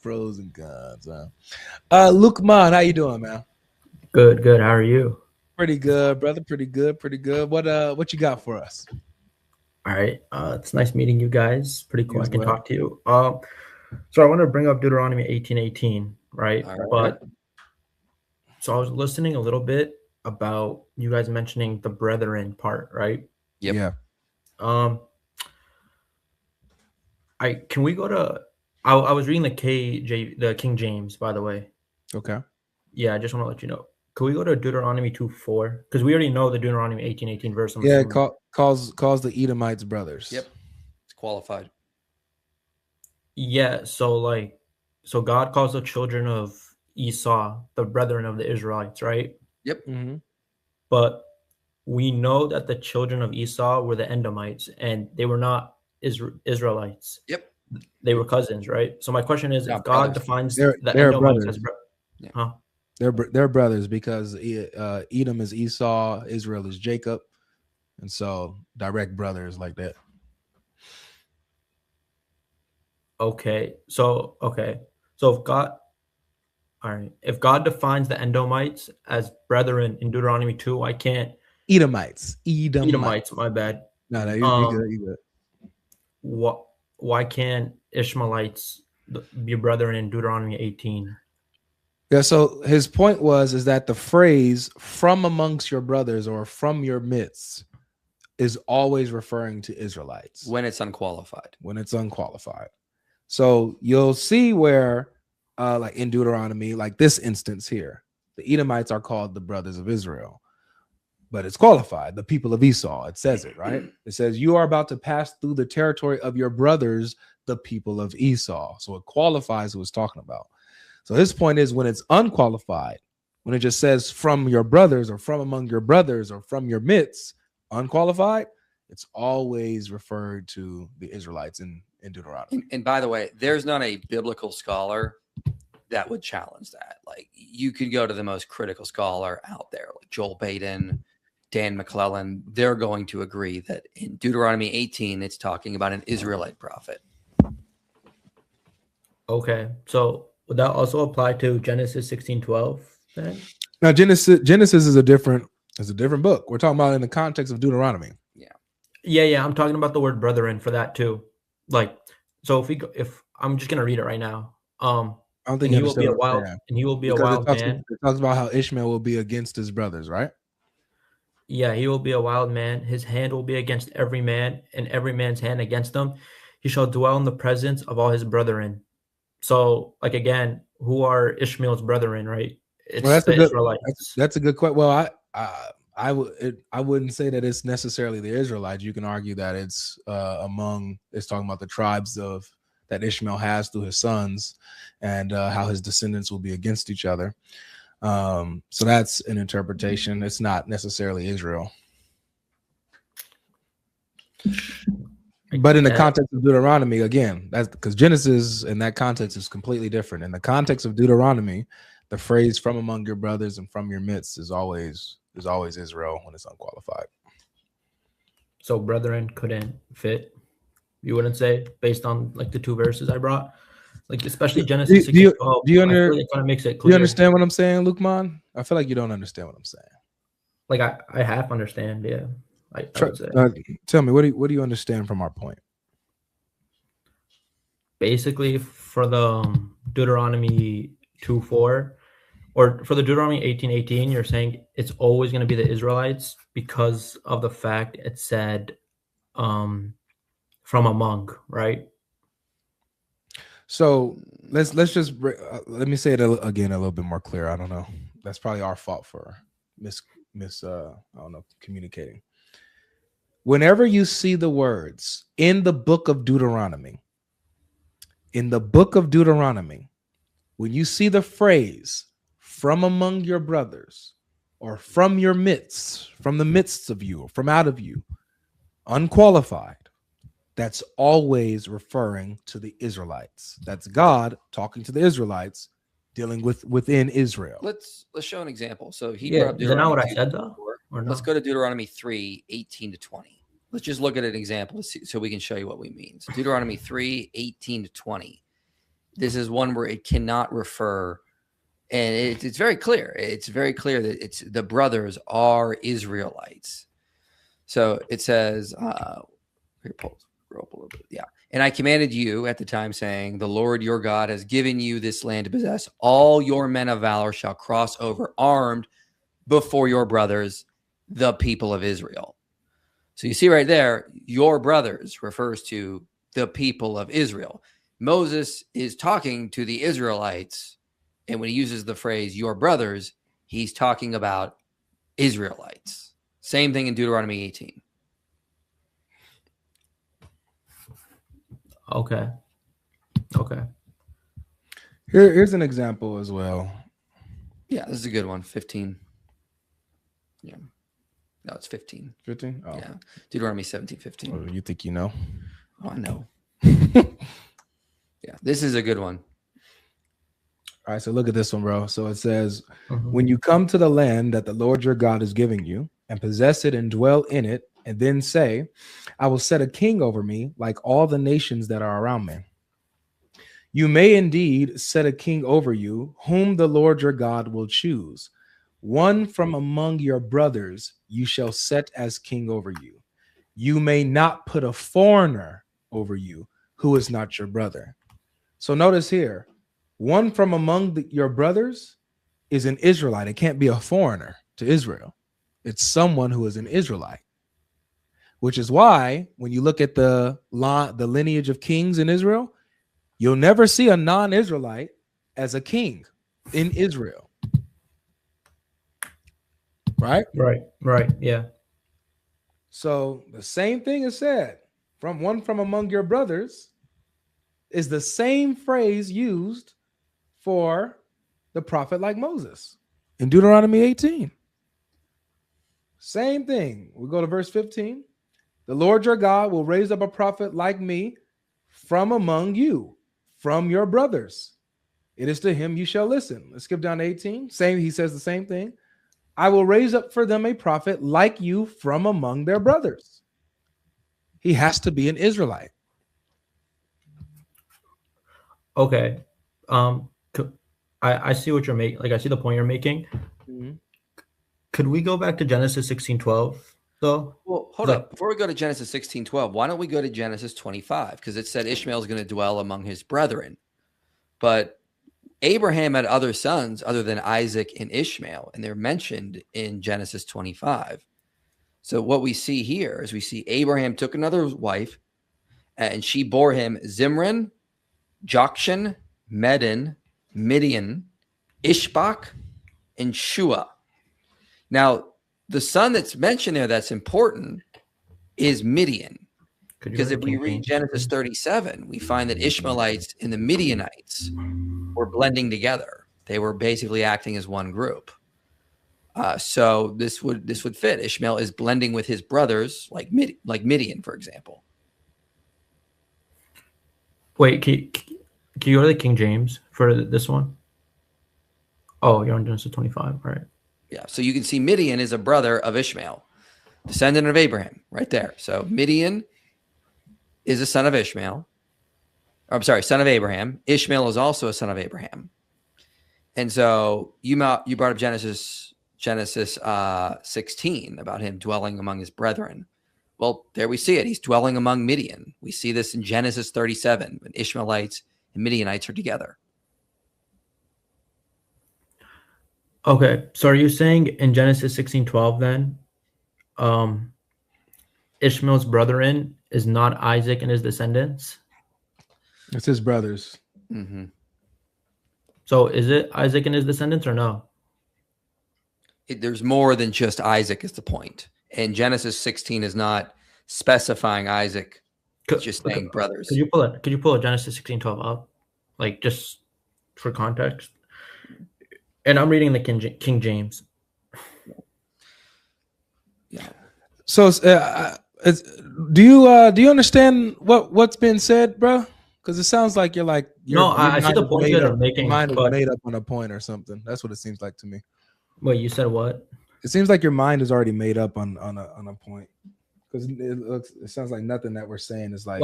pros and cons. Lukman, how you doing, man? Good, good. How are you? Pretty good, brother. Pretty good, pretty good. What you got for us? All right. It's nice meeting you guys. Pretty You cool. I as can well. talk to you. So I want to bring up Deuteronomy 18:18, right? All right. But so I was listening a little bit about you guys mentioning the brethren part, right? Yep. Yeah. I can we go to I was reading the King James, by the way. Okay. Yeah, I just want to let you know. Can we go to Deuteronomy 2:4? Because we already know the Deuteronomy 18:18 verse. I'm Yeah. assuming. Calls the Edomites brothers. Yep. It's qualified. Yeah, so God calls the children of Esau the brethren of the Israelites, right? Yep. Mm-hmm. But we know that the children of Esau were the Edomites, and they were not Israelites. Yep. They were cousins, right? So my question is, Not if God brothers. defines They're the Edomites brothers. as Yeah. huh? They're brothers because Edom is Esau, Israel is Jacob, and so direct brothers like that. Okay, so if God, all right, if God defines the Edomites as brethren in Deuteronomy 2, I can't. Edomites. Edomites, my bad. No, you good. You good. Why can't Ishmaelites be brethren in Deuteronomy 18? Yeah, so his point is that the phrase "from amongst your brothers" or "from your midst" is always referring to Israelites When it's unqualified. when it's unqualified. So you'll see where, like in Deuteronomy, like this instance here, the Edomites are called the brothers of Israel, but it's qualified, the people of Esau. It says it, right? It says, you are about to pass through the territory of your brothers, the people of Esau. So it qualifies who it's talking about. So his point is when it's unqualified, when it just says from your brothers or from among your brothers or from your midst, unqualified, it's always referred to the Israelites in Deuteronomy. And by the way, there's not a biblical scholar that would challenge that. Like you could go to the most critical scholar out there, like Joel Baden, Dan McClellan. They're going to agree that in Deuteronomy 18, it's talking about an Israelite prophet. Okay, so would that also apply to Genesis 16:12 then? Now Genesis is a different book. We're talking about in the context of Deuteronomy. Yeah. I'm talking about the word brethren for that too. Like, so if I'm just gonna read it right now. I don't think and he will be a wild man. It talks about how Ishmael will be against his brothers, right? Yeah, he will be a wild man. His hand will be against every man, and every man's hand against him. He shall dwell in the presence of all his brethren. So, like again, who are Ishmael's brethren, right? It's the Israelites. That's a good question. Well, I wouldn't say that it's necessarily the Israelites. You can argue that it's it's talking about the tribes that Ishmael has through his sons, and how his descendants will be against each other. So that's an interpretation. It's not necessarily Israel. But in the context of Deuteronomy, again, that's because Genesis in that context is completely different. In the context of Deuteronomy, the phrase "from among your brothers" and "from your midst" is always Israel when it's unqualified. So brethren couldn't fit, you wouldn't say, based on like the two verses I brought, like especially Genesis 16:12. Do you kind of makes it clear. Do you understand what I'm saying, Lukman? I feel like you don't understand what I'm saying. Like I half understand, yeah. I would say. Tell me, what do you understand from our point? Basically, for the Deuteronomy 2:4, or for the Deuteronomy 18:18, you're saying it's always going to be the Israelites because of the fact it said from among, right? So let's just let me say it again a little bit more clear. I don't know. That's probably our fault for communicating. Whenever you see the words in the book of Deuteronomy, when you see the phrase "from among your brothers" or "from your midst," from the midst of you, or from out of you, unqualified, that's always referring to the Israelites. That's God talking to the Israelites, dealing within Israel. Let's show an example. So is that not what I said though? Or no? Let's go to Deuteronomy 3:18-20. Let's just look at an example so we can show you what we mean. So Deuteronomy 3:18-20. this is one where it cannot refer, and it's very clear. It's very clear that it's the brothers are Israelites. So it says, here, scroll up a little bit. Yeah. And I commanded you at the time, saying, the Lord your God has given you this land to possess. All your men of valor shall cross over armed before your brothers, the people of Israel. So you see right there, your brothers refers to the people of Israel. Moses is talking to the Israelites, and when he uses the phrase your brothers, he's talking about Israelites. Same thing in Deuteronomy 18. Okay. Here's an example as well. Yeah, this is a good one. 15. Yeah. No, it's 15. 15? Oh. Yeah. Deuteronomy 17:15. Oh, you think you know? Oh, I know. Yeah, this is a good one. All right, so look at this one, bro. So it says, Mhm. when you come to the land that the Lord your God is giving you and possess it and dwell in it, and then say, I will set a king over me like all the nations that are around me. You may indeed set a king over you, whom the Lord your God will choose. One from among your brothers you shall set as king over you. You may not put a foreigner over you who is not your brother. So notice here, one from among your brothers is an Israelite. It can't be a foreigner to Israel. It's someone who is an Israelite, which is why when you look at the lineage of kings in Israel, you'll never see a non-Israelite as a king in Israel. Right? Right. Yeah. So the same thing is said from one from among your brothers is the same phrase used for the prophet like Moses in Deuteronomy 18. Same thing. We go to verse 15. The Lord your God will raise up a prophet like me from among you, from your brothers. It is to him you shall listen. Let's skip down to 18. He says the same thing. I will raise up for them a prophet like you from among their brothers. He has to be an Israelite. Okay. I see what you're making. Like, I see the point you're making. Mm-hmm. Could we go back to Genesis 16:12 though? Well, hold up. Before we go to Genesis 16:12, why don't we go to Genesis 25? Because it said Ishmael is going to dwell among his brethren. But Abraham had other sons other than Isaac and Ishmael, and they're mentioned in Genesis 25. So what we see here is we see Abraham took another wife, and she bore him Zimran, Jokshan, Medan, Midian, Ishbak, and Shua. Now, the son that's mentioned there that's important is Midian. Because if we read Genesis 37, we find that Ishmaelites and the Midianites were blending together. They were basically acting as one group. So this would fit. Ishmael is blending with his brothers, like Midian, for example. Wait, can you go to the King James for this one? Oh, you're on Genesis 25, all right. Yeah, so you can see Midian is a brother of Ishmael, descendant of Abraham, right there. So Midian is a son of Ishmael. I'm sorry, son of Abraham. Ishmael is also a son of Abraham. And so you brought up Genesis 16 about him dwelling among his brethren. Well, there we see it. He's dwelling among Midian. We see this in Genesis 37 when Ishmaelites and Midianites are together. Okay, so are you saying in Genesis 16:12 then, Ishmael's brethren is not Isaac and his descendants? It's his brothers. Mm-hmm. So is it Isaac and his descendants or no? There's more than just Isaac is the point. And Genesis 16 is not specifying Isaac. It's just saying brothers. Could you pull a Genesis 16:12 up? Like, just for context. And I'm reading the King James. Yeah. So do you understand what's been said, bro? Because it sounds like you're I see the point that are making. Your mind is made up on a point or something. That's what it seems like to me. Wait, you said what? It seems like your mind is already made up on a point. Because it sounds like nothing that we're saying is like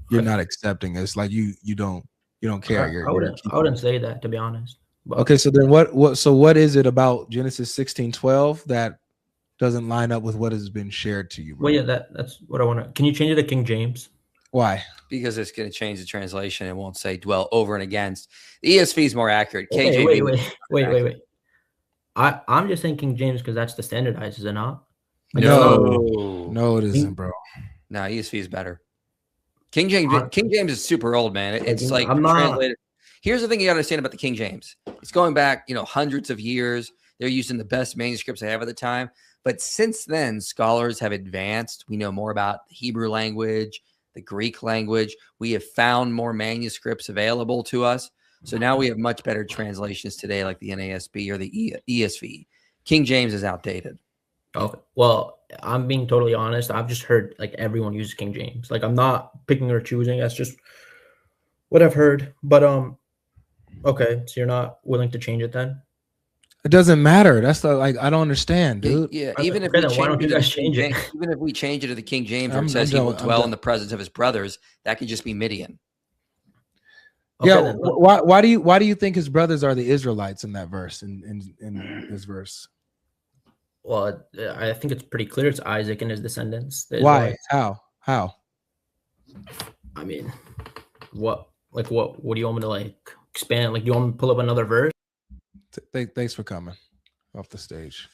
you're not accepting. It's like you don't. You don't care. I wouldn't say that, to be honest. But, okay, so then what is it about Genesis 16:12 that doesn't line up with what has been shared to you, bro? well, yeah, that's what I want to. Can you change it to King James? Why? Because it's going to change the translation. It won't say dwell over and against. The ESV is more accurate. Okay, KJV. wait. I'm just saying King James because that's the standardized, is it not? Like, No, it isn't, bro. No, ESV is better. King James is super old, man. It's like I'm not. translated. Here's the thing you got to understand about the King James. It's going back, hundreds of years. They're using the best manuscripts they have at the time. But since then, scholars have advanced. We know more about the Hebrew language, the Greek language. We have found more manuscripts available to us. So now we have much better translations today, like the NASB or the ESV. King James is outdated. Okay. Well, I'm being totally honest. I've just heard like everyone uses King James. Like I'm not picking or choosing. That's just what I've heard. But okay, so you're not willing to change it then? It doesn't matter. That's I don't understand, dude. Yeah, even if Okay, we then why don't you guys change it? Even if we change it to the King James, where it says he will dwell in the presence of his brothers, that could just be Midian. Okay, yeah. Why do you think his brothers are the Israelites in that verse? In this verse? Well, I think it's pretty clear. It's Isaac and his descendants. Why? How? I mean, what do you want me to like expand? Like, do you want me to pull up another verse? Thanks for coming off the stage.